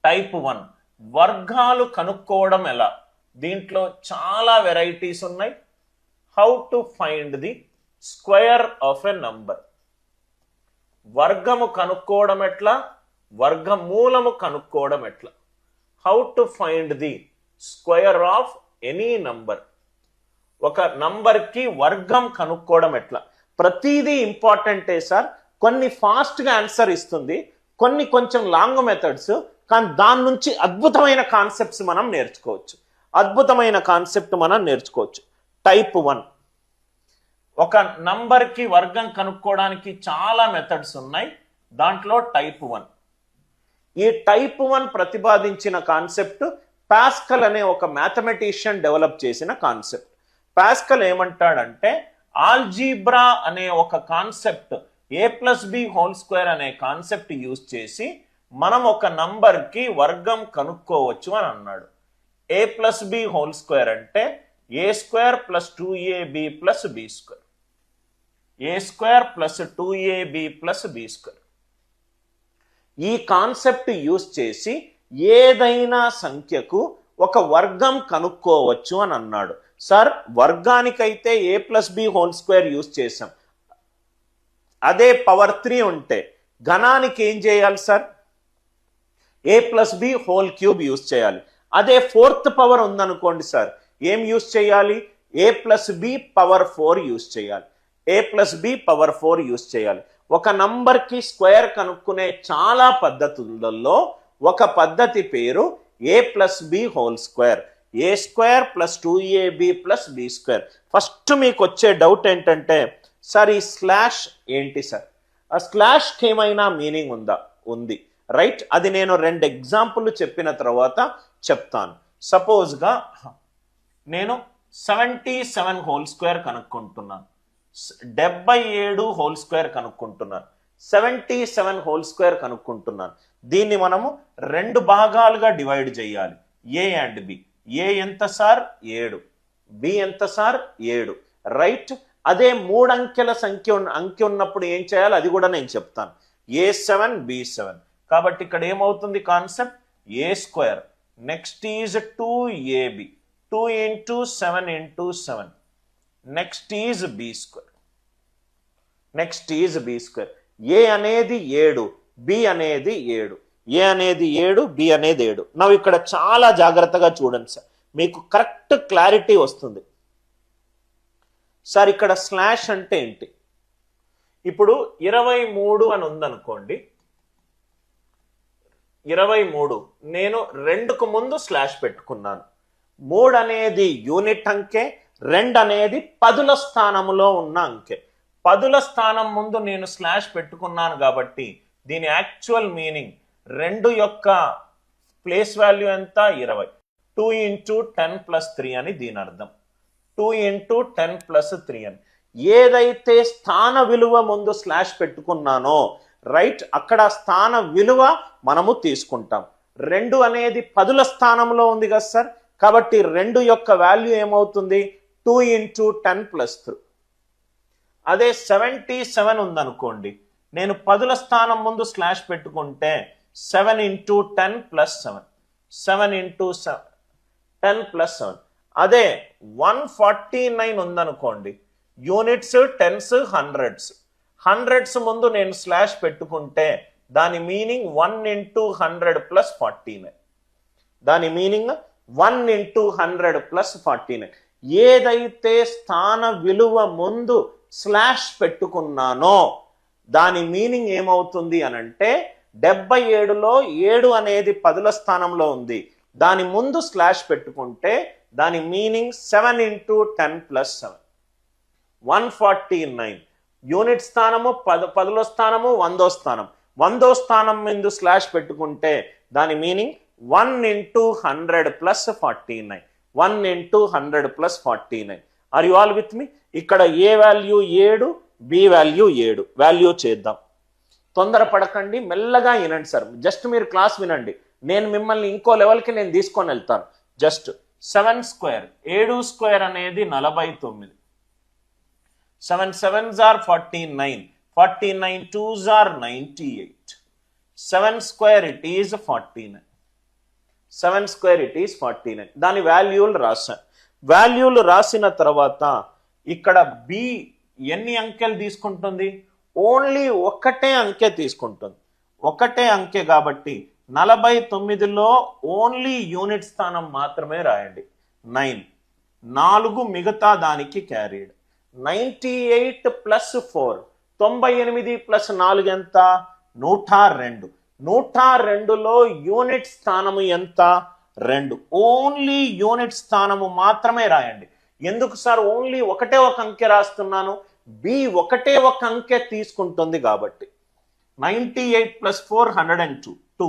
Type 1 వర్గాలు కనుక్కోవడం ఎలా. దీంట్లో చాలా వెరైటీస్ ఉన్నాయి. How to find the square of a number. వర్గము కనుక్కోవడం ఎట్లా, వర్గమూలము కనుక్కోవడం ఎట్లా. How to find the square of any number. ఒక నంబర్ కి వర్గం కనుక్కోవడం ఎట్లా. ప్రతిదీ ఇంపార్టెంటే సార్. కొన్ని ఫాస్ట్గా ఆన్సర్ ఇస్తుంది, కొన్ని కొంచెం లాంగ్ మెథడ్స్, కానీ దాని నుంచి అద్భుతమైన కాన్సెప్ట్స్ మనం నేర్చుకోవచ్చు. టైప్ 1 ఒక నంబర్ కి వర్గం కనుక్కోవడానికి చాలా మెథడ్స్ ఉన్నాయి. దాంట్లో టైప్ 1. ఈ టైప్ 1 ప్రతిపాదించిన కాన్సెప్ట్ పాస్కల్ అనే ఒక మ్యాథమెటిషియన్ డెవలప్ చేసిన కాన్సెప్ట్. పాస్కల్ ఏమంటాడంటే ఆల్జీబ్రా అనే ఒక కాన్సెప్ట్ a+b² అనే కాన్సెప్ట్ యూజ్ చేసి మనం ఒక నంబర్ కి వర్గం కనుక్కోవచ్చు అని అన్నాడు. a+b² అంటే a² + 2ab + b². a² + 2ab + b². ఈ కాన్సెప్ట్ యూజ్ చేసి ఏదైనా సంఖ్యకు ఒక వర్గం కనుక్కోవచ్చు అని అన్నాడు. సార్ వర్గానికైతే a+b² యూజ్ చేసాం. అదే పవర్ 3 ఉంటే ఘనానికి ఏం చేయాలి సార్? a+b³ యూజ్ చేయాలి. అదే 4th పవర్ ఉందనుకోండి సార్, ఏం యూజ్ చేయాలి? a+b⁴ యూజ్ చేయాలి. a+b⁴ యూజ్ చేయాలి. ఒక నంబర్ కి స్క్వేర్ కనుక్కునే చాలా పద్ధతులలో ఒక పద్ధతి పేరు a+b². a² + 2ab + b². First మీకు వచ్చే డౌట్ ఏంటంటే సార్ ఈ స్లాష్ ఏంటి సార్? ఆ స్లాష్కి ఏమైనా మీనింగ్ ఉందా? ఉంది, రైట్. అది నేను 2 ఎగ్జాంపుల్ చెప్పిన తర్వాత చెప్తాను. సపోజ్గా నేను 77² కనుక్కుంటున్నాను, 77² కనుక్కుంటున్నాను, 77² కనుక్కుంటున్నాను. దీన్ని మనము 2 భాగాలుగా డివైడ్ చేయాలి, a అండ్ b. a ఎంత సార్? 7. b ఎంత సార్? 7, రైట్. అదే 3 అంకెల అంకె ఉన్నప్పుడు ఏం చేయాలి అది కూడా నేను చెప్తాను. a7 b7. కాబట్టి ఇక్కడ ఏమవుతుంది concept? a², next is 2ab, 2 × 7 × 7, next is b². a అనేది 7, b అనేది 7. a అనేది 7, b అనేది 7. నవ్వు ఇక్కడ చాలా జాగ్రత్తగా చూడండి సార్, మీకు కరెక్ట్ క్లారిటీ వస్తుంది. సార్ ఇక్కడ స్లాష్ అంటే ఏంటి? ఇప్పుడు 23 అని ఉందనుకోండి, 23 నేను 2కు ముందు స్లాష్ పెట్టుకున్నాను. 3 అనేది యూనిట్ అంకె, 2 అనేది పదుల స్థానంలో ఉన్న అంకె. పదుల స్థానం ముందు నేను స్లాష్ పెట్టుకున్నాను కాబట్టి దీని యాక్చువల్ మీనింగ్ 2 యొక్క ప్లేస్ వాల్యూ ఎంత? 20. 2 × 10 + 3 అని దీని అర్థం. 2 × 10 + 3 అని. ఏదైతే స్థాన విలువ ముందు స్లాష్ పెట్టుకున్నానో రైట్, అక్కడ స్థాన విలువ మనము తీసుకుంటాం. 2 అనేది పదుల స్థానంలో ఉంది కదా సార్, కాబట్టి 2 యొక్క వాల్యూ ఏమవుతుంది? 2 × 10 + 3. అదే 77 ఉందనుకోండి, నేను పదుల స్థానం ముందు స్లాష్ పెట్టుకుంటే 7 × 10 + 7, 7 × 10 + 7. అదే 149 ఉందనుకోండి, యూనిట్స్, టెన్స్, హండ్రెడ్స్ ముందు నేను స్లాష్ పెట్టుకుంటే దాని మీనింగ్ 1 × 100 + 49. దాని మీనింగ్ 1 × 100 + 49. ఏదైతే స్థాన విలువ ముందు స్లాష్ పెట్టుకున్నానో దాని మీనింగ్ ఏమవుతుంది అనంటే 77లో 7 అనేది పదుల స్థానంలో ఉంది, దాని ముందు స్లాష్ పెట్టుకుంటే దాని మీనింగ్ 7 × 10 + 7. 149 యూనిట్ స్థానము, పదుల స్థానము, 100వ స్థానం. 100వ స్థానం ముందు స్లాష్ పెట్టుకుంటే దాని meaning 1 × 100 + 49. 1 × 100 + 49. Are you all with me? ఇక్కడ ఏ వాల్యూ 7, బి వాల్యూ 7. వాల్యూ చేద్దాం. తొందరపడకండి, మెల్లగా వినండి సార్. జస్ట్ మీరు క్లాస్ వినండి, నేను మిమ్మల్ని ఇంకో లెవెల్కి నేను తీసుకొని వెళ్తాను. జస్ట్ 7² 7² అనేది 49. 7 7s are 49, 49 2s are 98. 7 square it is 49. 7 square it is 49. దాని వాల్యూలు రాశాను. వాల్యూలు రాసిన తర్వాత ఇక్కడ బి ఎన్ని అంకెలు తీసుకుంటుంది? ఓన్లీ ఒకటే అంకె తీసుకుంటుంది. ఒకటే అంకె కాబట్టి 49లో ఓన్లీ యూనిట్ స్థానం మాత్రమే రాయండి. 9. 4 మిగతా దానికి క్యారీడ్. 98 ప్లస్ 4 98 ప్లస్ 4 ఎంత? 102. 102లో యూనిట్ స్థానము ఎంత? 2. ఓన్లీ యూనిట్ స్థానము మాత్రమే రాయండి. ఎందుకు సార్ ఓన్లీ ఒకటే ఒక అంకె రాస్తున్నాను? బి ఒకటే ఒక అంకె తీసుకుంటుంది కాబట్టి. 98 ప్లస్ 4 102. 2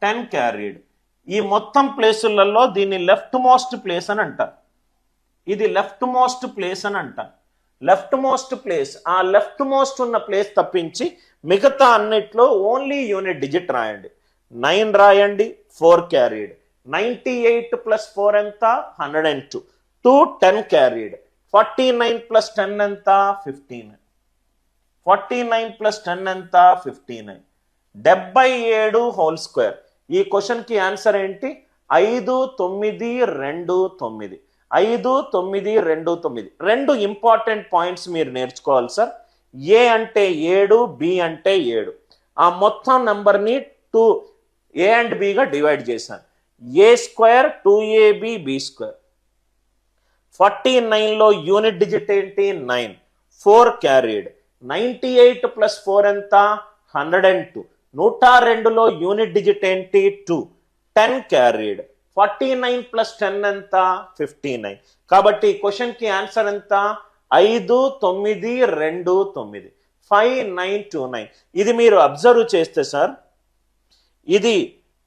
10 క్యారీడ్. ఈ మొత్తం ప్లేసులలో దీన్ని లెఫ్ట్ మోస్ట్ ప్లేస్ అని అంటారు. ఇది లెఫ్ట్ మోస్ట్ ప్లేస్ అని అంటారు. లెఫ్ట్ మోస్ట్ ప్లేస్, ఆ లెఫ్ట్ మోస్ట్ ఉన్న ప్లేస్ తప్పించి మిగతా అన్నిట్లో ఓన్లీ యూనిట్ డిజిట్ రాయండి. 9 రాయండి, 4 క్యారీడ్. 98 ప్లస్ 4 ఎంత? 102. 2 10 క్యారీడ్. 49 ప్లస్ 10 ఎంత? 59. 49 ప్లస్ 10 ఎంత? 59. 77 హోల్ స్క్వేర్. ఈ క్వశ్చన్ కి ఆన్సర్ ఏంటి? 5 9 2 9. 5 9 2 9. 2 ఇంపార్టెంట్ పాయింట్స్ మీరు నేర్చుకోవాలి సార్. ఏ అంటే 7, బి అంటే 7. ఆ మొత్తం నంబర్ని 2 ఏ అండ్ బిగా డివైడ్ చేశాను. A square 2ab b square. 49లో యూనిట్ డిజిట్ ఏంటి? 9. 4 క్యారీడ్. 98 ప్లస్ 4 ఎంత? 102. 102లో యూనిట్ డిజిట్ ఏంటి? 2. 10 క్యారీడ్. 49 ప్లస్ 10 ఎంత? 59. కాబట్టి క్వశ్చన్ కి ఆన్సర్ ఎంత? 5 9 2 9. 5929. ఇది మీరు అబ్జర్వ్ చేస్తే సార్, ఇది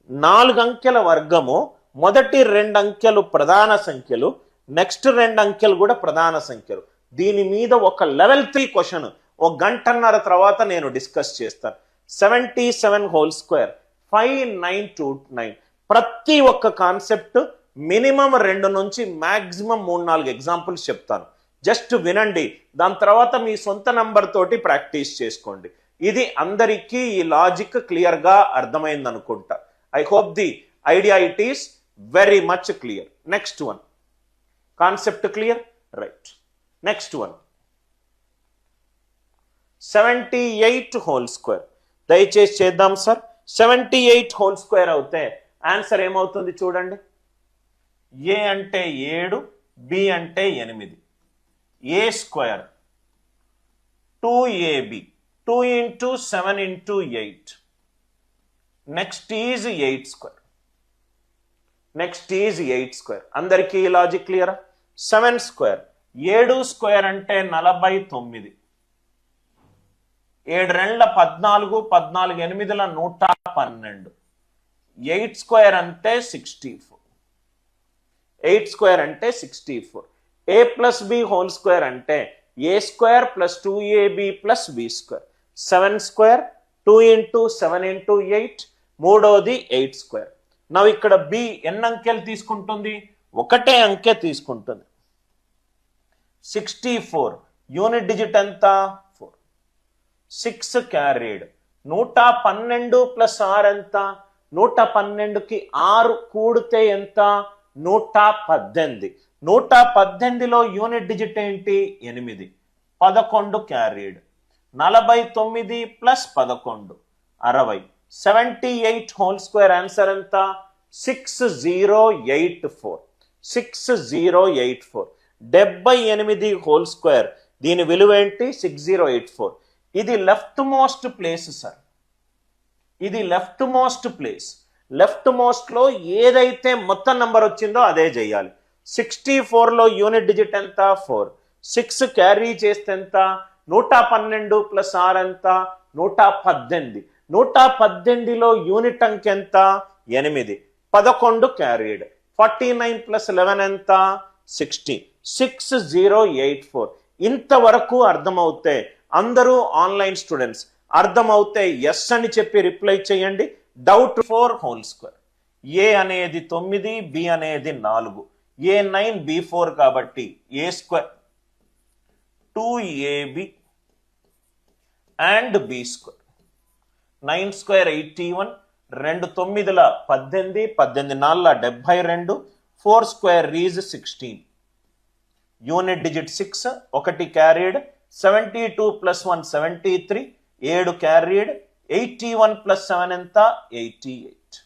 4 అంకెల వర్గము. మొదటి 2 అంకెలు ప్రధాన సంఖ్యలు, నెక్స్ట్ 2 అంకెలు కూడా ప్రధాన సంఖ్యలు. దీని మీద ఒక లెవెల్ 3 క్వశ్చన్ 1 గంటన్నర తర్వాత నేను డిస్కస్ చేస్తాను. 77 హోల్ స్క్వేర్ 5929. ప్రతి ఒక్క కాన్సెప్ట్ మినిమం 2 నుంచి మాక్సిమం 3-4 ఎగ్జాంపుల్స్ చెప్తాను. జస్ట్ వినండి, దాని తర్వాత మీ సొంత నంబర్ తోటి ప్రాక్టీస్ చేసుకోండి. ఇది అందరికీ ఈ లాజిక్ క్లియర్ గా అర్థమైంది అనుకుంటా. I hope the idea it is very much clear. Next one. Concept clear? Right. Next one 78 whole square. దయచేసి చేద్దాం సార్. 78 హోల్ స్క్వేర్ అవుతే ఆన్సర్ ఏమవుతుంది చూడండి. ఏ అంటే 7, బి అంటే 8. A square 2ab. 2 into 7 into 8. Next is 8 square. Next is 8 square. అందరికీ logic క్లియరా? 7 square 7 square అంటే 49. 7 2 14, 14 8 112. 8 స్క్వేర్ అంటే 64. 8 స్క్వేర్ అంటే 64. A plus B whole square అంటే a square plus 2ab plus B square. 7 square 2 into 7 into 8. మూడోది 8 square. నా ఇక్కడ B ఎన్ని అంకెలు తీసుకుంటుంది? ఒకటే అంకె తీసుకుంటుంది. 64 యూనిట్ డిజిట్ ఎంత? 4. 6 క్యారీడ్. 112 ప్లస్ 6 ఎంత? 112కి 6 కూడితే ఎంత? 118. 118లో యూనిట్ డిజిట్ ఏంటి? 8. 11 carried. 49 plus 11 60. 78 whole square answer ఎంత? 6084. 6084. 78 హోల్ స్క్వేర్ దీని విలువ ఏంటి? 6084. ఇది లెఫ్ట్ మోస్ట్ ప్లేస్ సార్. ఇది left most place. Left most లో ఏదైతే మొత్తం నంబర్ వచ్చిందో అదే చేయాలి. 64లో యూనిట్ డిజిట్ ఎంత? 4. 6 క్యారీ చేస్తే ఎంత? 112 ప్లస్ 6 ఎంత? 118. 118లో యూనిట్ అంకె ఎంత? 8. 11 క్యారీడ్. 49 ప్లస్ 11 ఎంత? 60. 6084. ఇంతవరకు అర్థమవుతే అందరూ ఆన్లైన్ స్టూడెంట్స్ అర్థమవుతే ఎస్ అని చెప్పి రిప్లై చేయండి. Doubt 4 whole square. ఏ అనేది 9, బి అనేది 4. ఏ 9, బి 4 కాబట్టి a square 2ab and b square. 9 square 81, 2 9ల 18, 18 4ల 72, 4 square is 16. Unit digit 6, 1 carried, 72 plus 1 73, 7 carried, 81 plus 7 ఎంత 88.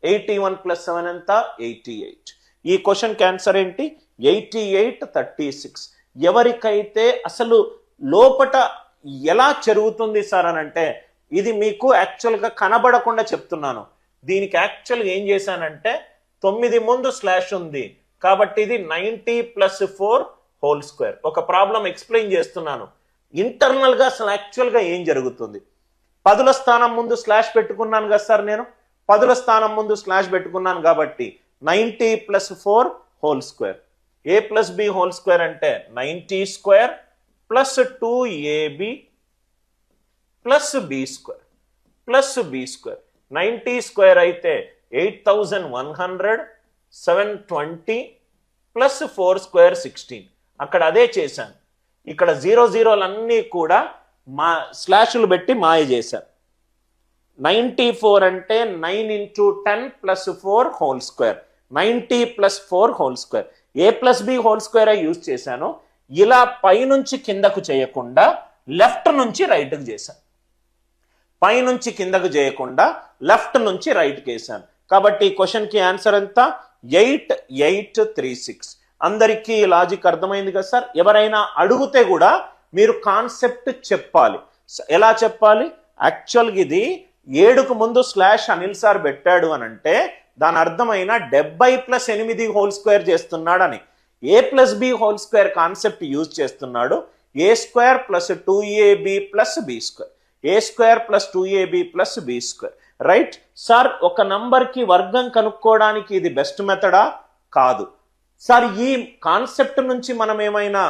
81 ప్లస్ 7 ఎంత 88. ఈ క్వశ్చన్ ఆన్సర్ ఏంటి 88 36. ఎవరికైతే అసలు లోపట ఎలా జరుగుతుంది సార్ అని అంటే ఇది మీకు యాక్చువల్గా కనబడకుండా చెప్తున్నాను. దీనికి యాక్చువల్గా ఏం చేశానంటే 9 ముందు స్లాష్ ఉంది కాబట్టి ఇది 90 ప్లస్ 4 హోల్ స్క్వేర్. ఒక ప్రాబ్లం ఎక్స్ప్లెయిన్ చేస్తున్నాను. ఇంటర్నల్ గా అసలు యాక్చువల్గా ఏం జరుగుతుంది. 10ల స్థానం ముందు స్లాష్ పెట్టుకున్నాను కదా సార్, నేను 10ల స్థానం ముందు స్లాష్ పెట్టుకున్నాను కాబట్టి 90 ప్లస్ 4 హోల్ స్క్వేర్. ఏ ప్లస్ బి హోల్ స్క్వేర్ అంటే 90 square plus 2ab plus B square plus B square. 90 square అయితే 8100, 720 ప్లస్ 4 స్క్వేర్ 16. అక్కడ అదే చేశాను. ఇక్కడ 0 కూడా మా స్లాషులు పెట్టి మాయ చేశాను. 94 అంటే 9 into 10 plus 4 whole square. 90 plus 4 whole square. ఏ plus B whole square use చేశాను. ఇలా పైనుంచి కిందకు చేయకుండా లెఫ్ట్ నుంచి రైట్కి చేశాను. పైనుంచి కిందకు చేయకుండా లెఫ్ట్ నుంచి రైట్కి వేసాను. కాబట్టి ఈ క్వశ్చన్కి ఆన్సర్ ఎంత 8836. అందరికీ లాజిక్ అర్థమైంది కదా సార్. ఎవరైనా అడిగితే కూడా మీరు కాన్సెప్ట్ చెప్పాలి. ఎలా చెప్పాలి. యాక్చువల్గా ఇది 7కు ముందు స్లాష్ అనిల్ సార్ పెట్టాడు అని అంటే దాని అర్థమైన 70 ప్లస్ 8 హోల్ స్క్వేర్ చేస్తున్నాడని. A plus B whole square concept use చేస్తున్నాడు. A square plus 2ab plus B square. A square plus 2ab plus B square. Right sir. ఒక నంబర్కి వర్గం కనుక్కోవడానికి ఇది బెస్ట్ మెథడా కాదు సార్. ఈ కాన్సెప్ట్ నుంచి మనం ఏమైనా